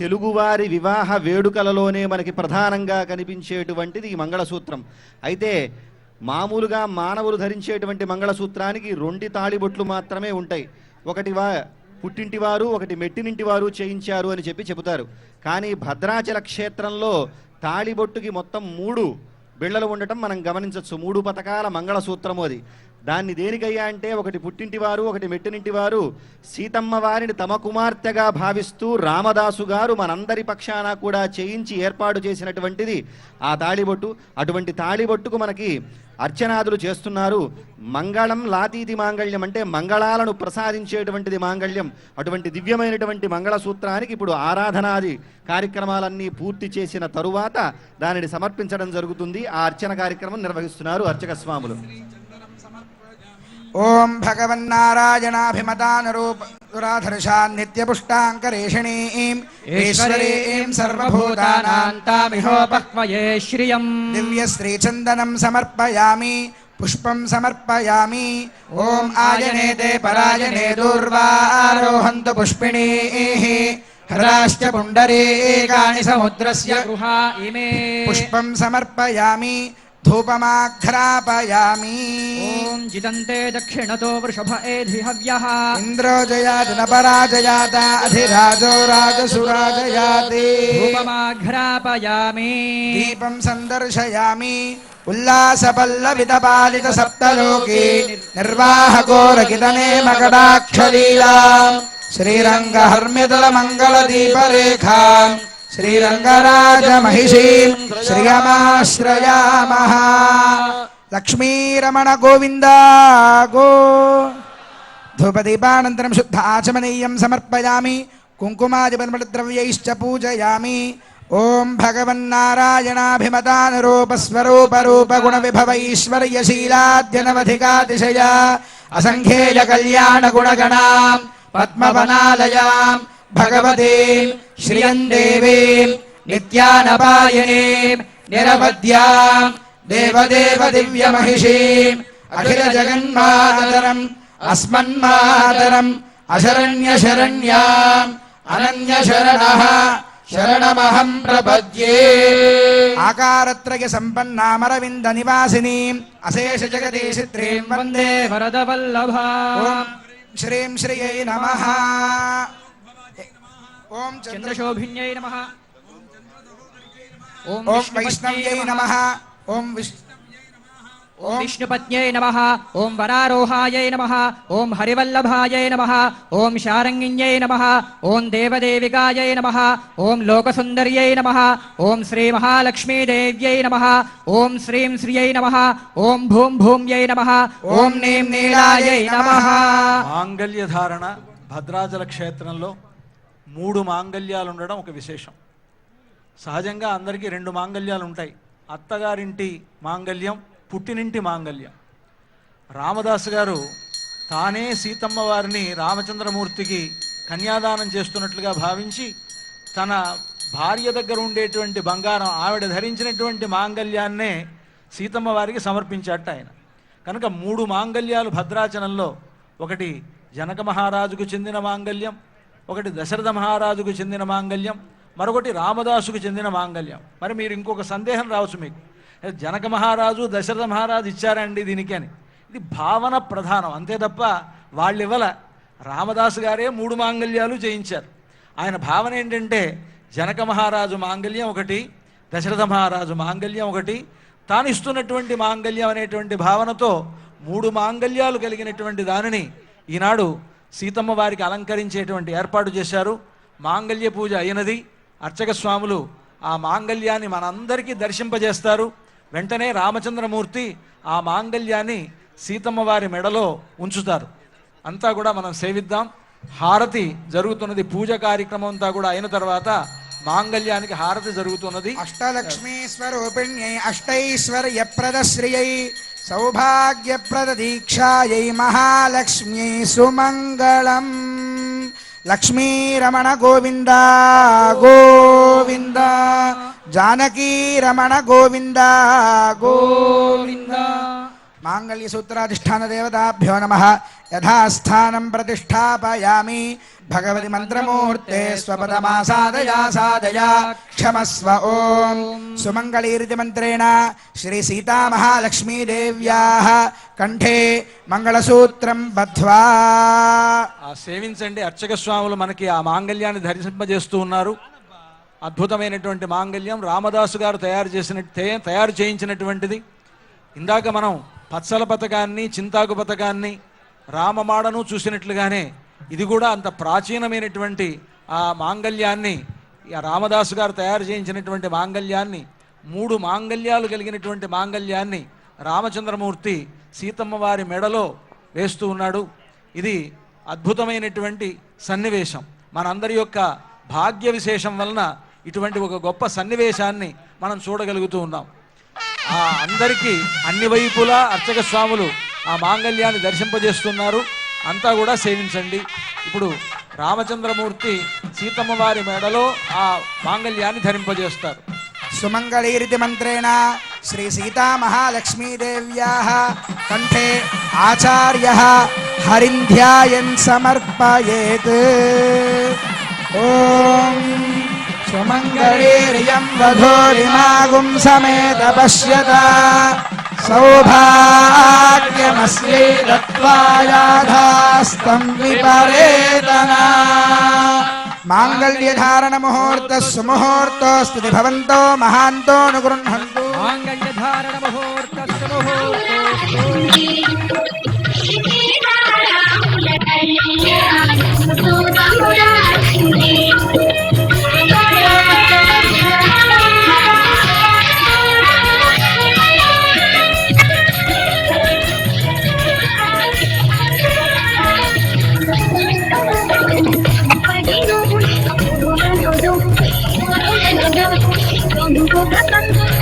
తెలుగువారి వివాహ వేడుకలలోనే మనకి ప్రధానంగా కనిపించేటువంటిది ఈ మంగళసూత్రం. అయితే మామూలుగా మానవులు ధరించేటువంటి మంగళసూత్రానికి 2 తాళిబొట్లు మాత్రమే ఉంటాయి. ఒకటి పుట్టింటివారు, ఒకటి మెట్టినింటివారు చేయించారు అని చెబుతారు. కానీ భద్రాచల క్షేత్రంలో తాళిబొట్టుకి మొత్తం 3 బిళ్ళలు ఉండటం మనం గమనించవచ్చు. 3 పతకాల మంగళసూత్రము అది. దాన్ని దేనికయ్యా అంటే ఒకటి పుట్టింటివారు, ఒకటి మెట్టినింటివారు సీతమ్మ వారిని తమ కుమార్తెగా భావిస్తూ రామదాసు గారు మనందరి పక్షాన కూడా చేయించి ఏర్పాటు చేసినటువంటిది ఆ తాళిబొట్టు. అటువంటి తాళిబొట్టుకు మనకి అర్చనాదులు చేస్తున్నారు. మంగళం లాతీతి మాంగళ్యం అంటే మంగళాలను ప్రసాదించేటువంటిది మాంగళ్యం. అటువంటి దివ్యమైనటువంటి మంగళసూత్రానికి ఇప్పుడు ఆరాధనాది కార్యక్రమాలన్నీ పూర్తి చేసిన తరువాత దానిని సమర్పించడం జరుగుతుంది. ఆ అర్చన కార్యక్రమం నిర్వహిస్తున్నారు అర్చక స్వాములు. ఓం భగవన్నారాయణాభిమతానురూపదురాధర్షాన్ నిత్యపుష్టాంకరేషిణీం ఈశ్వరీం సర్వభూతానాంతామిహోపక్వయే శ్రియం దివ్యశ్రీచందనం సమర్పయామి పుష్పం సమర్పయామి. ఓం ఆయనేతే పరాయణే దూర్వారోహంతు పుష్పిణీః హరాశ్చ పుండరీకాని సముద్రస్య గృహా ఇమే పుష్పం సమర్పయామి ధూపమాఘ్రాపయామి. ఓం జితంతే దక్షిణతో వృషభ ఏధి హవ్యః ఇంద్రో జయాతి న పరాజయాత అధిరాజో రాజసురాజయాతి. ధూపమాఘ్రాపయామి దీపం సందర్శయామి ఉల్లాసపల్లవితపాలిత సప్తలోకి నిర్వాహకోరకితనే మకటాక్షలీలా శ్రీరంగహర్మ్యతల మంగళ దీపరేఖా శ్రీరంగరాజ మహిషీం శ్రియమాశ్రయామః. లక్ష్మీరమణ గోవింద గో. ధూపదీపానంతరం శుద్ధ ఆచమనీయం సమర్పయామి కుంకుమాదిపద్రవ్యైశ్చ పూజయామి. ఓం భగవన్నారాయణాభిమతానురూపస్వరూపరూపగుణ విభవైశ్వర్యశీలాద్యనవధికాతిశయ అసంఖ్యేయ కళ్యాణ గుణగణాం పద్మవనాలయాం భగవతీం శ్రియం దేవీం నిత్యానపాయనీం నిరవధ్యాం దేవదేవ దివ్యమహిషీం అఖిల జగన్మాతరం అస్మన్మాతరం అశరణ్య శరణ్యాం అనన్య శరణః శరణమహం ప్రపద్యే. ఆకారత్రయ సంపన్నామరవింద నివాసినీం అశేష జగదీశిత్రీం వందే వరదవల్లభాం. శ్రీం శ్రియై నమః. ఓం చంద్రశోభిన్యై నమః. ఓం వైష్ణవ్యై నమః. ఓం విష్ణుపత్న్యై నమః. ఓం వరారోహాయై నమః. ఓం హరివల్లభాయై నమః. ఓం శారంగిణ్యై నమః. ఓం దేవదేవికాయై నమః. ఓం లోకసుందర్యై నమః. ఓం శ్రీ మహాలక్ష్మీదేవ్యై నమః. ఓం శ్రీం శ్రియై నమః. ఓం భూం భూమ్యై నమః. ఓం నీం నీలాయై నమః. మాంగళ్య ధారణ భద్రాచల క్షేత్రంలో 3 మాంగళ్యాలు ఉండడం ఒక విశేషం. సహజంగా అందరికీ 2 మాంగళ్యాలు ఉంటాయి. అత్తగారింటి మాంగళ్యం, పుట్టినింటి మాంగళ్యం. రామదాసు గారు తానే సీతమ్మ వారిని రామచంద్రమూర్తికి కన్యాదానం చేస్తున్నట్లుగా భావించి తన భార్య దగ్గర ఉండేటువంటి బంగారం, ఆవిడ ధరించినటువంటి మాంగళ్యాన్నే సీతమ్మ వారికి సమర్పించాట ఆయన. కనుక 3 మాంగళ్యాలు భద్రాచలంలో, ఒకటి జనక మహారాజుకు చెందిన మాంగళ్యం, ఒకటి దశరథ మహారాజుకు చెందిన మాంగళ్యం, మరొకటి రామదాసుకు చెందిన మాంగళ్యం. మరి మీరు ఇంకొక సందేహం రావచ్చు మీకు, జనక మహారాజు దశరథ మహారాజు ఇచ్చారండి దీనికి అని. ఇది భావన ప్రధానం అంతే తప్ప వాళ్ళు ఇవ్వల. రామదాసు గారే 3 మాంగళ్యాలు చేయించారు. ఆయన భావన ఏంటంటే జనక మహారాజు మాంగళ్యం ఒకటి, దశరథ మహారాజు మాంగళ్యం ఒకటి, తాను ఇస్తున్నటువంటి మాంగళ్యం అనేటువంటి భావనతో 3 మాంగళ్యాలు కలిగినటువంటి దానిని ఈనాడు సీతమ్మ వారికి అలంకరించేటువంటి ఏర్పాటు చేశారు. మాంగళ్య పూజ అయినది. అర్చక స్వాములు ఆ మాంగళ్యాన్ని మనందరికీ దర్శింపజేస్తారు. వెంటనే రామచంద్రమూర్తి ఆ మాంగళ్యాన్ని సీతమ్మ వారి మెడలో ఉంచుతారు. అంతా కూడా మనం సేవిద్దాం. హారతి జరుగుతున్నది. పూజ కార్యక్రమం అంతా కూడా అయిన తర్వాత మాంగళ్యానికి హారతి జరుగుతున్నది. అష్టలక్ష్మీ స్వరూపిణ్యై అష్టైశ్వర్య ప్రదశ్రియై సౌభాగ్యప్రద దీక్షాయై మహాలక్ష్మ్యై సుమంగళం. లక్ష్మీరమణ గోవింద గోవింద. జానకీ రమణ గోవింద గోవింద. మాంగళ్య సూత్రాధిష్టాన దేవతాభ్యో నమః. యథాస్థానం ప్రతిష్టాపయామి. భగవతి మంత్రమూర్తే స్వపదమాసాదయా సాదయా క్షమస్వ ఓం సుమంగళీరితి మంత్రేణ శ్రీ సీతామహాలక్ష్మీదేవ్యాః కంఠే మంగళసూత్రం బద్ధ్వా. ఆ సేవించండి. అర్చక స్వాములు మనకి ఆ మాంగళ్యాన్ని ధరింపజేస్తూ ఉన్నారు. అద్భుతమైనటువంటి మాంగళ్యం రామదాసు గారు తయారు చేయించినటువంటిది. ఇందాక మనం పచ్చల పథకాన్ని, చింతాకు పథకాన్ని, రామమాడను చూసినట్లుగానే ఇది కూడా అంత ప్రాచీనమైనటువంటి ఆ మాంగళ్యాన్ని, ఆ రామదాసు గారు తయారు చేయించినటువంటి మాంగళ్యాన్ని, 3 మాంగళ్యాలు కలిగినటువంటి మాంగళ్యాన్ని రామచంద్రమూర్తి సీతమ్మ వారి మెడలో వేస్తూ ఉన్నాడు. ఇది అద్భుతమైనటువంటి సన్నివేశం. మనందరి యొక్క భాగ్య విశేషం వలన ఇటువంటి ఒక గొప్ప సన్నివేశాన్ని మనం చూడగలుగుతూ ఉన్నాం. ఆ అందరికీ అన్ని వైపులా అర్చక స్వాములు ఆ మాంగళ్యాన్ని దర్శింపజేస్తున్నారు. అంతా కూడా సేవించండి. ఇప్పుడు రామచంద్రమూర్తి సీతమ్మ వారి మెడలో ఆ మాంగళ్యాన్ని ధరింపజేస్తారు. సుమంగళీరితి మంత్రేణ శ్రీ సీతామహాలక్ష్మీదేవ్యాః కంఠే ఆచార్యః హరింధ్యాయన్ సమర్పయేత్. ఓం సుమంగళీర్యం వధూరిమాగుం సమేత పశ్యత సౌభాగ్యమస్యై దత్వాయాధాస్తం విపరేతనా. మాంగళ్యధారణ ముహూర్త సుముహూర్తోస్తు భవంతో మహాంతో అనుగృహంతు. మాంగళ్యధారణ ముహూర్త Thank you.